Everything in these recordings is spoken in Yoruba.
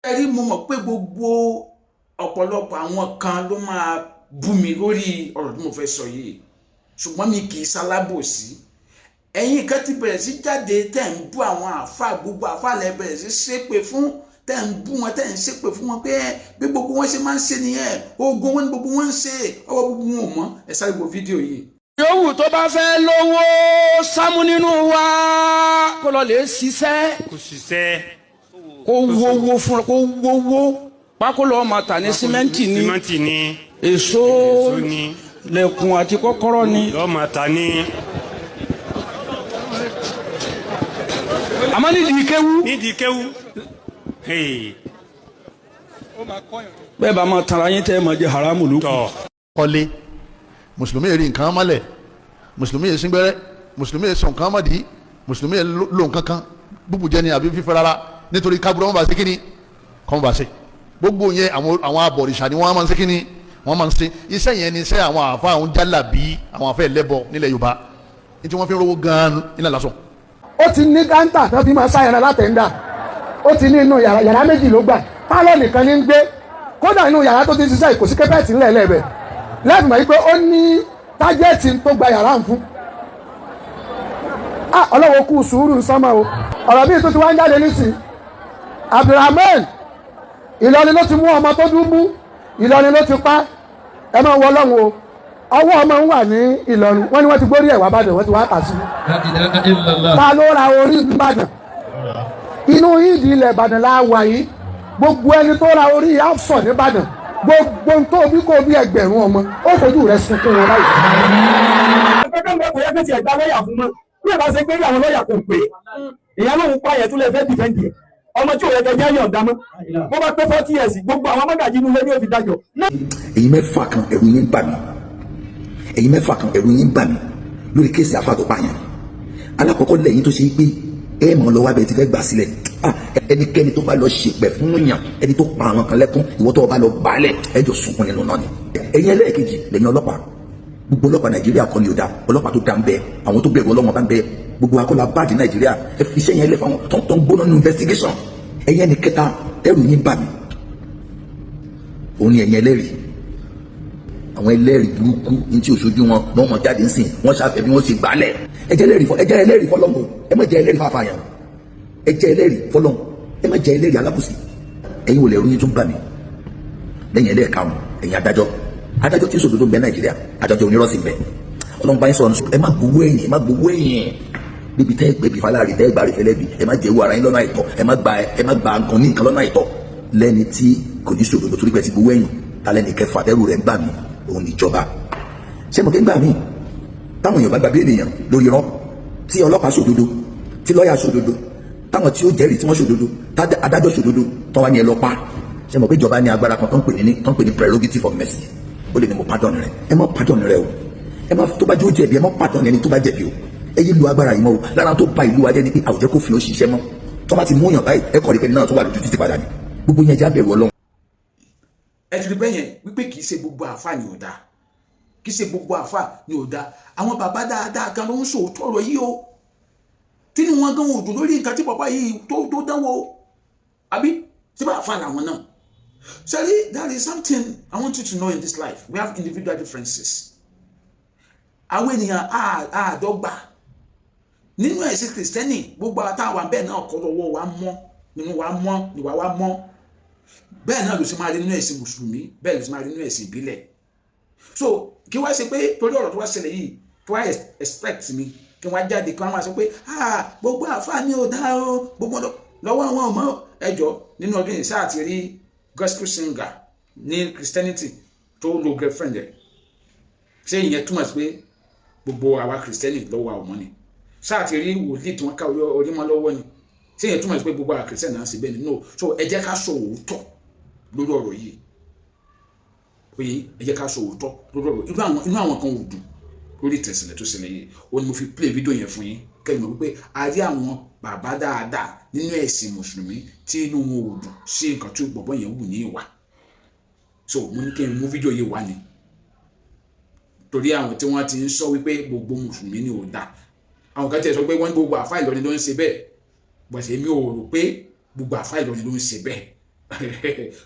ẹ̀rí mo mọ̀ pé gbogbo ọ̀pọ̀lọpọ̀ àwọn kan ló máa bú mi lórí ọ̀rọ̀ tí mo fẹ́ sọ yìí ṣùgbọ́n mi kì í ṣalábòsí. Ẹ̀yin kan ti bẹ̀rẹ̀ sí jáde tẹ́ ń bú àwọn àáfàá, gbogbo àáfàá lẹ bẹ̀rẹ̀ sí ṣépè fún, tẹ́ ń bú wọn, tẹ́ ń ṣépè fún wọn pé bí gbogbo wọn ṣe máa ń ṣe nìyẹn, ogun wọn ni gbogbo wọn ń ṣe, ọwọ́ gbogbo wọn ò mọ́. Ẹ sáré wo fídíò yìí. Yòówù tó bá fẹ́ lówó sámú nínú wa kó lọ lè ṣiṣẹ́. Kò ṣiṣẹ́. Kó wówó fún kó wówó. Pákó lọ́ọ́ máa tà ní símẹ́ǹtì ni. Símẹ́ǹtì ni. Èso ni. lẹ̀kùn àti kọ́kọ́rọ́ ni. Lọ́ọ́ máa tà ní. Àmọ́ nídìí kéwú. Nídìí kéwú. Bẹ́ẹ̀ bá máa tara yín tẹ́ ẹ máa jẹ haramu lókun. Kọ́lé mùsùlùmí yẹn rí nǹkan mọ́lẹ̀, mùsùlùmí yẹn síngbẹ́rẹ́, mùsùlùmí yẹn sọ nǹkan mọ́dì, mùsùlùmí yẹn lò nǹkan kan búbu jẹ ni àbí fífẹ́ rárá nítorí kábúrò wọn bá ṣe kíni kọ́ wọn bá ṣe. Gbogbo yẹn àwọn abọ̀rìṣà ni wọ́n máa ń ṣe kíni wọ́n máa ń ṣe. Iṣẹ́ yẹn ni iṣẹ́ àwọn àfa àwọn jálàbí àwọn afẹ́ ẹlẹ́bọ nílẹ̀ Yorùbá ní tí wọ́n fi rówó gan-an nílẹ̀ lásán. Ó ti ní gáńtà tó fi máa sáyẹn látẹ̀ńdà, ó ti ní inú yàrá méjì ló gbà, pálọ̀ nìkan ní ń gbé, kódà inú yàrá tó ti ṣiṣẹ́ kò sí kẹ́pẹ́ẹ̀tì ńlẹ̀ lẹ́ẹ̀bẹ̀ láti mọ̀ wípé ó ní tájẹ́ẹ̀tì tó gba yàrá ń fún. Ọlọ́wọ́ kú sùúrù ń sánmọ́ o. Ọ̀rọ̀ bíi tó ti wá ń jáde nísìn. Abdulrahman Ìlọrin ló ti mú ọmọ tó dún mú, Ìlọrin ló ti pa. Ẹ máa wọ Ọlọ́run o. Ọwọ́ ọmọ ń wà ní Ìlọrin, wọ́n ní wọ́n ti gbórí ẹ̀wà Ìbàdàn, wọ́n ti wá kà sí. Ta ló ra orí Ìbàdàn? Inú ìdí ilẹ̀ Ìbàdàn la wà yìí. Gbogbo ẹni tó ra orí Hafsat ní Ìbàdàn, gbogbo tó bí kò bí ẹgbẹ̀rún ọmọ ó fojú rẹ̀ sunkún wọn báyìí. Ẹgbẹ́ mi kò yẹ kí ti ẹ̀gbá lọ́ọ̀yà fún mọ́. Bí ẹ bá ṣe pé àwọn lọ́ọ̀yà kò pé, ìyá lóun pààyàn tó lè fẹ́ dìfẹ́ǹdì ẹ̀. Ọmọ tí ò yẹ kẹjá yàn dámọ́. Bó bá pé 40 years, gbogbo àwọn mọ́gàjì inú ilé ní òfin dájọ́. Ẹ̀yin mẹ́fà kan ẹ̀rù yín bà mí. Ẹ̀yin mẹ́fà kan ẹ̀rù yín bà mí lórí kéèsì àfà tó pààyàn. Alákọ̀ọ́kọ́ lẹ́yìn tó ṣe pé ẹ mọ̀ lọ́wọ́ abẹ́ ti fẹ́ gbà sílẹ̀. Ẹnikẹ́ni tó bá lọ ṣèpẹ̀ fún yàn, ẹni tó pa àwọn kan lẹ́kún, ìwọ tó bá lọ bàálẹ̀ ẹjọ́ sunkún nínú náà ni. Ẹ̀yin ẹlẹ́ẹ̀kejì lẹ́yìn ọlọ́pàá. Gbogbo ọlọ́pàá Nàìjíríà kọ́ ni ó dá, ọlọ́pàá tó dá ń bẹ, àwọn tó bẹ̀rù Ọlọ́run bá ń bẹ, gbogbo akọ́lá báàdì Nàìjíríà ẹ fi iṣẹ́ yẹn lẹ̀ fáwọn tó ń gbóná nínú investigation. Ẹ̀yin ẹni kẹta ẹrù yín bà mí. Òun ni ẹ̀yin ẹlẹ́rìí. Àwọn ẹlẹ́rìí burúkú ní tí òṣojú wọn náà mọ̀ jáde ń sìn, wọ́n ṣàfẹ́ bí wọ́n ṣe gbálẹ̀. Ẹ jẹ́ ẹlẹ́rìí fọlọ́run, ẹ má jẹ́ ẹlẹ́rìí fàfàyàn. Ẹ jẹ́ ẹlẹ́rìí fọlọ́run, ẹ má jẹ́ ẹlẹ́rìí alábùsí. Ẹ̀yin ò lè ròyìn tó ń bà mí. Lẹ́yìn ẹlẹ́ẹ̀karùn-ún ẹ̀yin adájọ́ tí sòdodo ń bẹ Nàìjíríà, adájọ́ onírọ́sì ń bẹ. Ọlọ́run bá yín sọ̀rọ̀ ẹ má gbowó ẹ̀yìn, níbi tẹ́ gbẹ̀bí fáláàrí tẹ́ gbà rí fẹ́lẹ́bí, ẹ má jẹ́ owó ara yín lọ́nà àìtọ́, ẹ má gba nǹkan ní nǹkan lọ́nà àìtọ́. Lẹ́ni tí kò ní sòdodo torí pé ti gbowó ẹ̀yìn, talẹ́ni kẹfà tẹ́rù rẹ̀ ń bà mí, òun níjọba. Ṣé mo kí ń gbà mí? Táwọn èèyàn bá gbàgbé ènìyàn lórí irọ́, tí ọlọ́pàá sòdodo, tí lọ́ọ̀yà sòdodo, táwọn tí ó jẹ́rìí tí wọ́n sòdodo, adájọ́ sòdodo, tán wá ní ẹ lọ pa. Ṣé mo pé ìjọba ní agbára kan tó ń pè ní prerogative of mercy? Ó lè ní mo pardon rẹ, ẹ má pardon rẹ o, ẹ má tó bá jó jẹ̀bi, ẹ má pardon ẹni tó bá jẹ̀bi o. Ẹ yé lu agbára yìí mọ́ o, lára tó ba ìlú wa jẹ́ ni pé àwùjọ kò fi ó ṣiṣẹ́ mọ́. Tó bá ti mú yàn báyìí, ẹ kọ̀ rí pé náà tó wà lójú títí padà ni. Gbogbo yẹn jábẹ̀rù Ọlọ́run. Ẹ ti rí bẹ́yẹn wípé kì í ṣe gbogbo àáfàá ni ò dáa, kì í ṣe gbogbo àáfàá ni ò dáa. Àwọn bàbá dáadáa kan ló ń sòótọ́ ọ̀rọ̀ yìí o, tí ni wọ́n gan òdò lórí nǹkan tí bàbá yìí tó dánwò, àbí tí bá àáfàá làwọn náà. Sorry, there is something I want you to know in this life. We have individual differences. Àwọn ènìyàn àádọ́gba nínú ẹ̀sìn Kìrìsìtẹ́nì, gbogbo àtàwọn bẹ́ẹ̀ náà kọ́ lọ́wọ́ wa mọ́, nínú wa mọ́, ìwà wa mọ́. Bẹ́ẹ̀ náà ló ṣe máa rí nínú ẹ̀sìn Mùsùlùmí, bẹ́ẹ̀ ló ṣe máa rí nínú ẹ̀sìn ìbílẹ̀. So kí wá ṣe pé torí ọ̀rọ̀ tó wá ṣẹlẹ̀ yìí, kí wá expect mi, kí wá jáde kí wọ́n máa sọ pé gbogbo àfáà ni ò dá o, gbogbo lọ́wọ́ àwọn ọmọ ẹjọ́ nínú ọdún yìí sáà ti rí gospel singer ní Christianity tó lo girlfriend ẹ̀. Ṣé ìyẹn túmọ̀ sí pé gbogbo àwa Christianity lọ́wọ́ àwọn ọmọ ni? Sáà ti rí wòlíì tí wọ́n ká orí mọ́ lọ́wọ́ ni? Ṣé ìyẹn túmọ̀ sí pé gbogbo àwa Christian náà ṣe bẹ́ẹ̀ ni? No. So ẹ jẹ́ ká sọ òótọ́ lórí ọ̀rọ̀ yìí. Oye, ẹ jẹ́ ká sọ òótọ́ lórí ọ̀rọ̀ inú àwọn kan ò dùn lórí ìtẹ̀sílẹ̀ tó ṣẹlẹ̀ yìí. Ó ní mo fi play video yẹn fún yín kẹ́lẹ́ mọ̀ wípé a rí àwọn bàbá dáadáa nínú ẹ̀sìn Mùsùlùmí tí inú wọn ò dùn sí nǹkan tí bọ̀bọ́ yẹn wù ní ìwà. So mo ní kí n mú fídíò yìí wá ni torí àwọn tí wọ́n ti ń sọ wípé gbogbo Mùsùlùmí ni ò dáa. Àwọn kan tẹ̀ sọ pé wọ́n ní gbogbo àfáà Ìlọrin ló ń ṣe bẹ́ẹ̀, bọ̀sẹ̀ mi ò rò pé gbogbo àfáà Ìlọrin ló ń ṣe bẹ́ẹ̀.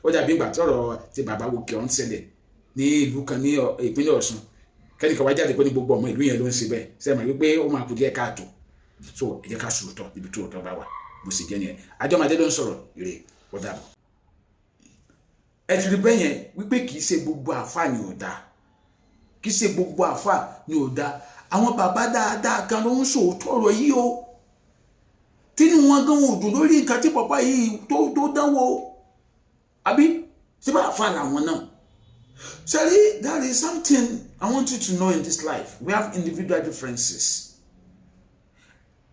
ó dàbí ìgbà tí ọ̀rọ̀ ti bàbá wo kí ọ̀hún ṣẹlẹ̀ ní ìlú kan ní ìpínlẹ̀ Ọ̀ṣun kẹ́nìkan wá jáde pé ní gbogbo ọmọ ìlú yẹn ló ń ṣe bẹ́ẹ̀ sẹ́yìn mọ̀ wípé ó máa kú díẹ̀ káàtó so ẹ jẹ́ ká sòótọ́ níbi tó òótọ́ bá wà bó sì jẹ́ nìyẹn Àjọmọ̀dé ló ń sọ̀rọ̀ ire ó dàbọ̀. ẹ ti rí bẹ́ẹ̀ yẹn wípé kì í ṣe gbogbo àáfàá ni ò dáa kì í ṣe gbogbo àáfàá ni ò dáa àwọn bàbá dáadáa kan ló ń sòótọ́ ọ̀rọ̀ yìí o tínú wọn gan òdùn lórí nǹkan tí bàbá yìí tó dánwò àbí ṣé bá àáfàá làwọn náà. Sorry, there is something I want you to know in this life. We have individual differences.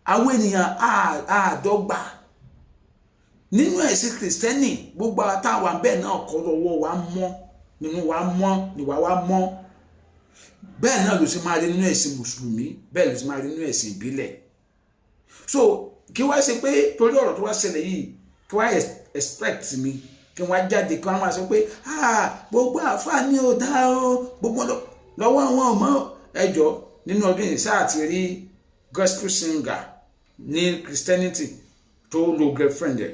Àwọn ènìyàn àádọ́gba nínú ẹ̀sìn Kristẹni gbogbo àtàwọn bẹ́ẹ̀ náà kọ́ lọ́wọ́ wa mọ́ nínú wa mọ́ níwà wa mọ́ bẹ́ẹ̀ náà ló sì máa rí nínú ẹ̀sìn Mùsùlùmí bẹ́ẹ̀ ló sì máa rí nínú ẹ̀sìn ìbílẹ̀. So kí wá ṣe pé torí ọ̀rọ̀ tó wá ṣẹlẹ̀ yìí kí wá expect mi kí wọ́n jáde kí wọ́n máa sọ pé gbogbo àáfàá ni ò dá o gbogbo lọ́wọ́ àwọn ọmọ ẹjọ́ nínú ọdún yìí sáà ti rí gospel singer ní Christianity tó lo girlfriend ẹ̀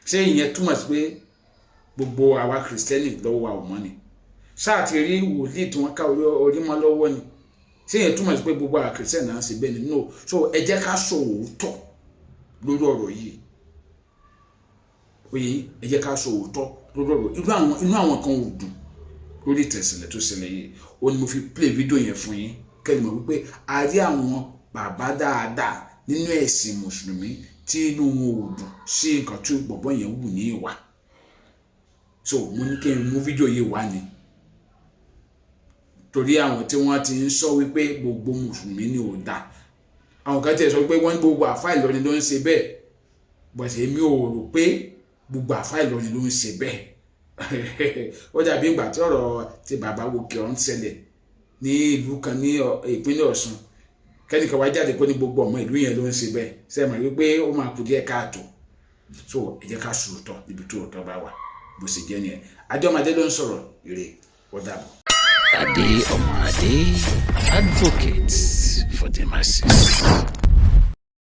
ṣé ìyẹn túmọ̀ sí pé gbogbo àwa Christianity lọ́wọ́ wa ò mọ́ ni sáà ti rí wòlíì tí wọ́n ká orí mọ́ lọ́wọ́ ni ṣé ìyẹn túmọ̀ sí pé gbogbo àwa Christian náà ṣe bẹ́ẹ̀ ni no so ẹ jẹ́ ká sọ òótọ́ lórí ọ̀rọ̀ yìí oye ẹ jẹ́ ká sọ òótọ́ lórí ọ̀rọ̀ inú àwọn kan ò dùn lórí ìtẹ̀sílẹ̀ tó ṣẹlẹ̀ yìí ó ní mo fi play video yẹn fún yín kẹ́lẹ́ mọ̀ wípé a rí àwọn bàbá dáadáa nínú ẹ̀sìn Mùsùlùmí tí inú wọn ò dùn sí nǹkan tí bọ̀bọ̀ yẹn wù ní ìwà so mo ní kí n mú fídíò yìí wá ni torí àwọn tí wọ́n ti ń sọ wípé gbogbo Mùsùlùmí ni ò dáa àwọn kan tẹ̀ sọ pé wọ́n ní gbogbo àfáà Ìlọrin ló ń ṣe bẹ́ẹ̀ bọ̀sẹ̀ mi ò rò pé gbogbo àfáà Ìlọrin ló ń ṣe bẹ́ẹ̀ ó dàbí ìgbà tí ọ̀rọ̀ ti bàbá wo kí ọ̀hún ṣẹlẹ̀ ní ìlú kan ní ìpínlẹ̀ Ọ̀ṣun kẹ́nìkan wá jáde pé ní gbogbo ọmọ ìlú yẹn ló ń ṣe bẹ́ẹ̀ sẹ́mọ̀ wípé ó máa kú díẹ̀ káàtó so ẹ jẹ́ ká sòótọ́ níbi tó òótọ́ bá wà bó sì jẹ́ nìyẹn Àjọmọ̀dé ló ń sọ̀rọ̀ ire ó dàbọ̀. Ade Omo Ade, advocate for the masses.